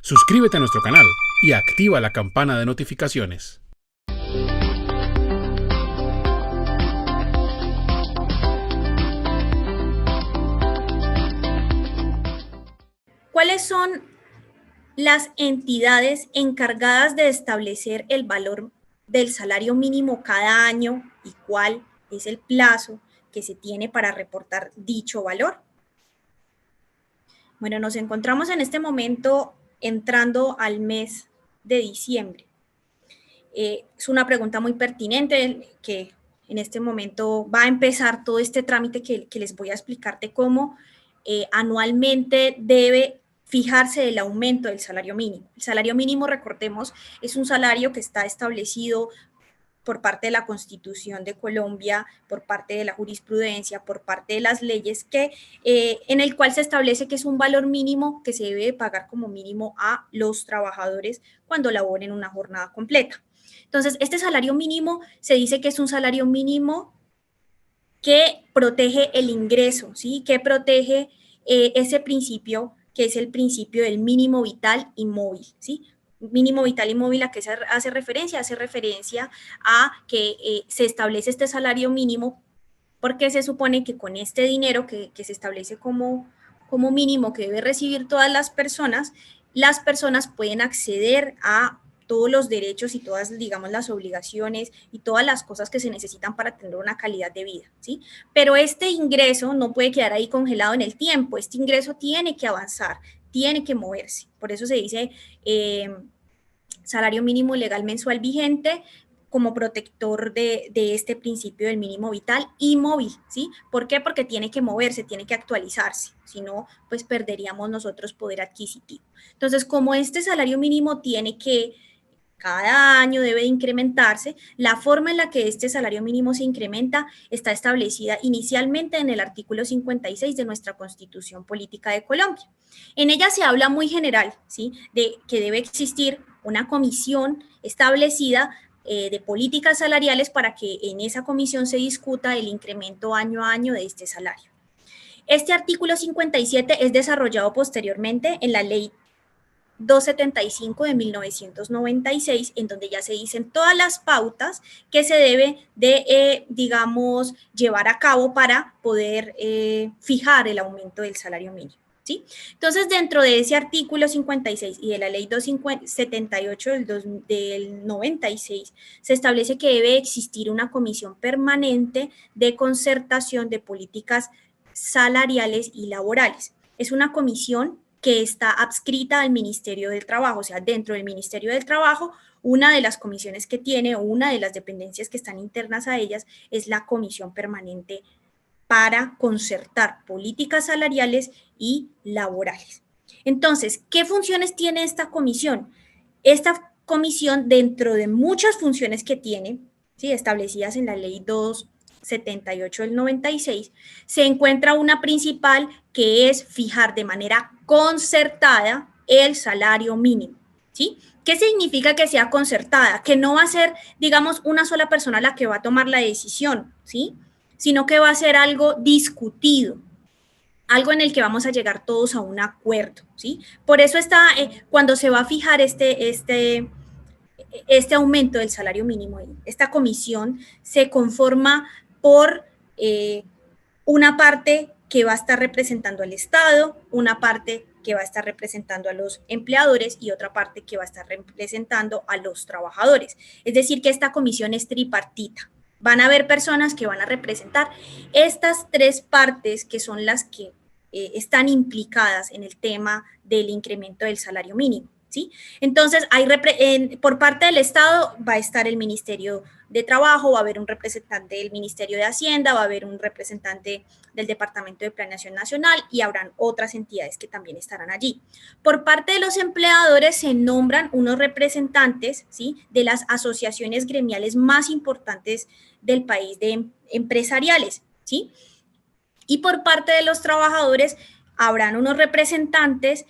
Suscríbete a nuestro canal y activa la campana de notificaciones. ¿Cuáles son las entidades encargadas de establecer el valor del salario mínimo cada año y cuál es el plazo que se tiene para reportar dicho valor? Bueno, nos encontramos en este momento entrando al mes de diciembre. Es una pregunta muy pertinente que en este momento va a empezar todo este trámite que les voy a explicar de cómo anualmente debe fijarse el aumento del salario mínimo. El salario mínimo, recordemos, es un salario que está establecido por parte de la Constitución de Colombia, por parte de la jurisprudencia, por parte de las leyes, en el cual se establece que es un valor mínimo que se debe pagar como mínimo a los trabajadores cuando laboren una jornada completa. Entonces, este salario mínimo se dice que es un salario mínimo que protege el ingreso, ¿sí? Que protege ese principio, que es el principio del mínimo vital y móvil, ¿sí? Mínimo vital y móvil, ¿a qué se hace referencia? Hace referencia a que se establece este salario mínimo porque se supone que con este dinero que se establece como mínimo que debe recibir todas las personas pueden acceder a todos los derechos y todas, digamos, las obligaciones y todas las cosas que se necesitan para tener una calidad de vida, ¿sí? Pero este ingreso no puede quedar ahí congelado en el tiempo, este ingreso tiene que avanzar, tiene que moverse. Por eso se dice salario mínimo legal mensual vigente como protector de este principio del mínimo vital y móvil, ¿sí? ¿Por qué? Porque tiene que moverse, tiene que actualizarse, si no, pues perderíamos nosotros poder adquisitivo. Entonces, como este salario mínimo tiene que cada año debe incrementarse, la forma en la que este salario mínimo se incrementa está establecida inicialmente en el artículo 56 de nuestra Constitución Política de Colombia. En ella se habla muy general, ¿sí? De que debe existir una comisión establecida de políticas salariales para que en esa comisión se discuta el incremento año a año de este salario. Este artículo 57 es desarrollado posteriormente en la ley 275 de 1996, en donde ya se dicen todas las pautas que se debe de, digamos, llevar a cabo para poder fijar el aumento del salario mínimo. ¿Sí? Entonces, dentro de ese artículo 56 y de la ley 278 del 96, se establece que debe existir una comisión permanente de concertación de políticas salariales y laborales. Es una comisión que está adscrita al Ministerio del Trabajo, o sea, dentro del Ministerio del Trabajo, una de las comisiones que tiene o una de las dependencias que están internas a ellas es la Comisión Permanente para concertar políticas salariales y laborales. Entonces, ¿qué funciones tiene esta comisión? Esta comisión, dentro de muchas funciones que tiene, ¿sí? Establecidas en la ley 278 del 96, se encuentra una principal que es fijar de manera concertada el salario mínimo, ¿sí? ¿Qué significa que sea concertada? Que no va a ser, digamos, una sola persona la que va a tomar la decisión, ¿sí? Sino que va a ser algo discutido, algo en el que vamos a llegar todos a un acuerdo, ¿sí? Por eso está, cuando se va a fijar este aumento del salario mínimo, esta comisión se conforma por una parte que va a estar representando al Estado, una parte que va a estar representando a los empleadores y otra parte que va a estar representando a los trabajadores. Es decir, que esta comisión es tripartita. Van a haber personas que van a representar estas tres partes que son las que están implicadas en el tema del incremento del salario mínimo. ¿Sí? Entonces, por parte del Estado va a estar el Ministerio de Trabajo, va a haber un representante del Ministerio de Hacienda, va a haber un representante del Departamento de Planeación Nacional y habrán otras entidades que también estarán allí. Por parte de los empleadores se nombran unos representantes, ¿sí? De las asociaciones gremiales más importantes del país de empresariales, ¿sí? Y por parte de los trabajadores habrán unos representantes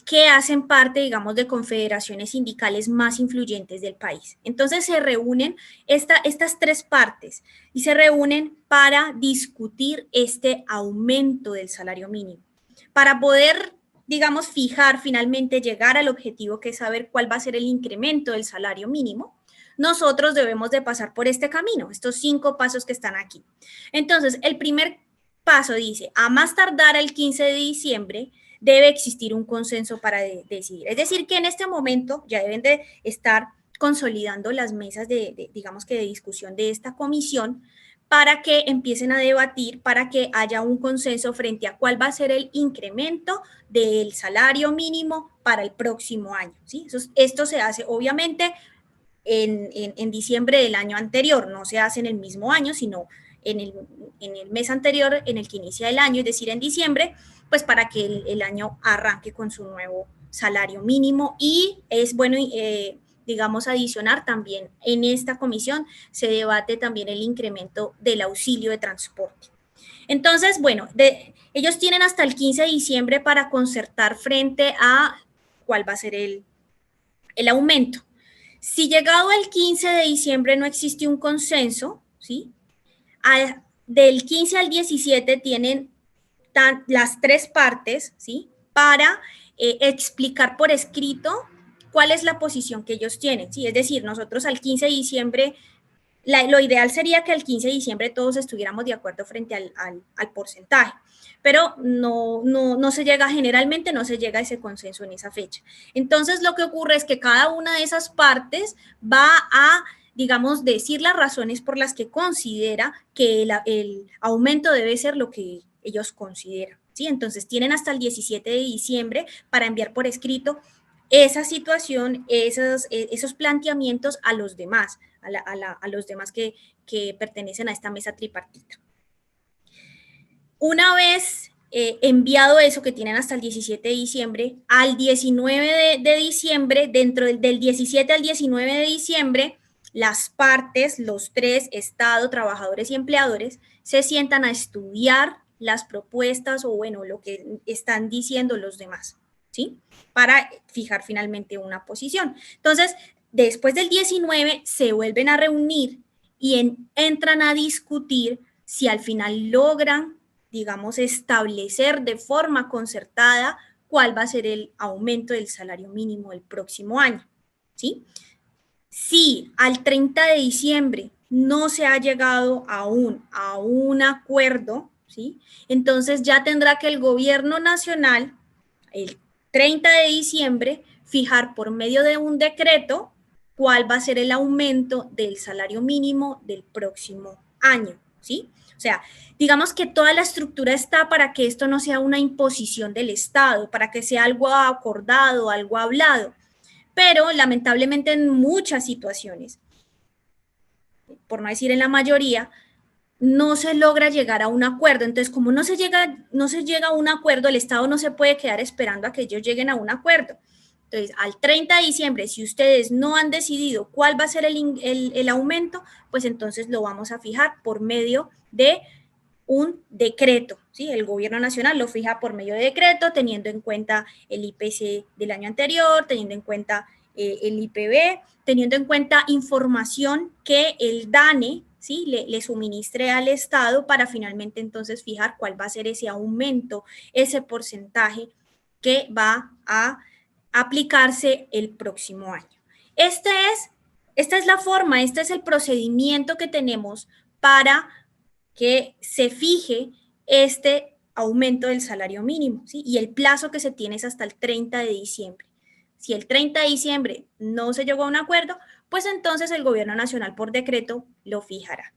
que hacen parte, digamos, de confederaciones sindicales más influyentes del país. Entonces se reúnen estas tres partes y se reúnen para discutir este aumento del salario mínimo. Para poder digamos, fijar finalmente, llegar al objetivo que es saber cuál va a ser el incremento del salario mínimo, nosotros debemos de pasar por este camino, estos 5 pasos que están aquí. Entonces, el primer paso dice, a más tardar el 15 de diciembre, debe existir un consenso para decidir. Es decir, que en este momento ya deben de estar consolidando las mesas digamos que de discusión de esta comisión para que empiecen a debatir, para que haya un consenso frente a cuál va a ser el incremento del salario mínimo para el próximo año, ¿sí? Esto se hace obviamente en diciembre del año anterior, no se hace en el mismo año, sino en el mes anterior, en el que inicia el año, es decir, en diciembre, pues para que el año arranque con su nuevo salario mínimo. Y es bueno, digamos, adicionar también en esta comisión se debate también el incremento del auxilio de transporte. Entonces, bueno, ellos tienen hasta el 15 de diciembre para concertar frente a cuál va a ser el aumento. Si llegado el 15 de diciembre no existe un consenso, ¿sí? Del 15 al 17 tienen las 3 partes, ¿sí? Para explicar por escrito cuál es la posición que ellos tienen, ¿sí? Es decir, nosotros al 15 de diciembre, lo ideal sería que al 15 de diciembre todos estuviéramos de acuerdo frente al porcentaje, pero no se llega, generalmente no se llega a ese consenso en esa fecha. Entonces, lo que ocurre es que cada una de esas partes va a, digamos, decir las razones por las que considera que el aumento debe ser lo que ellos consideran, ¿sí? Entonces, tienen hasta el 17 de diciembre para enviar por escrito esa situación, esos planteamientos a los demás, a los demás que pertenecen a esta mesa tripartita. Una vez enviado eso, que tienen hasta el 17 de diciembre, al 19 de diciembre, dentro del 17 al 19 de diciembre, las partes, los 3, Estado, trabajadores y empleadores, se sientan a estudiar las propuestas o, bueno, lo que están diciendo los demás, ¿sí? Para fijar finalmente una posición. Entonces, después del 19 se vuelven a reunir y entran a discutir si al final logran, digamos, establecer de forma concertada cuál va a ser el aumento del salario mínimo el próximo año, ¿sí? Si al 30 de diciembre no se ha llegado aún a un acuerdo, ¿sí? Entonces ya tendrá que el gobierno nacional, el 30 de diciembre, fijar por medio de un decreto cuál va a ser el aumento del salario mínimo del próximo año, ¿sí? O sea, digamos que toda la estructura está para que esto no sea una imposición del Estado, para que sea algo acordado, algo hablado, pero lamentablemente en muchas situaciones, por no decir en la mayoría, no se logra llegar a un acuerdo. Entonces, como no se llega a un acuerdo, el Estado no se puede quedar esperando a que ellos lleguen a un acuerdo. Entonces, al 30 de diciembre, si ustedes no han decidido cuál va a ser el aumento, pues entonces lo vamos a fijar por medio de un decreto, ¿sí? El gobierno nacional lo fija por medio de decreto, teniendo en cuenta el IPC del año anterior, teniendo en cuenta el IPB, teniendo en cuenta información que el DANE, ¿sí? le suministre al Estado para finalmente entonces fijar cuál va a ser ese aumento, ese porcentaje que va a aplicarse el próximo año. Esta es la forma, este es el procedimiento que tenemos para que se fije este aumento del salario mínimo, ¿sí? Y el plazo que se tiene es hasta el 30 de diciembre. Si el 30 de diciembre no se llegó a un acuerdo, pues entonces el gobierno nacional por decreto lo fijará.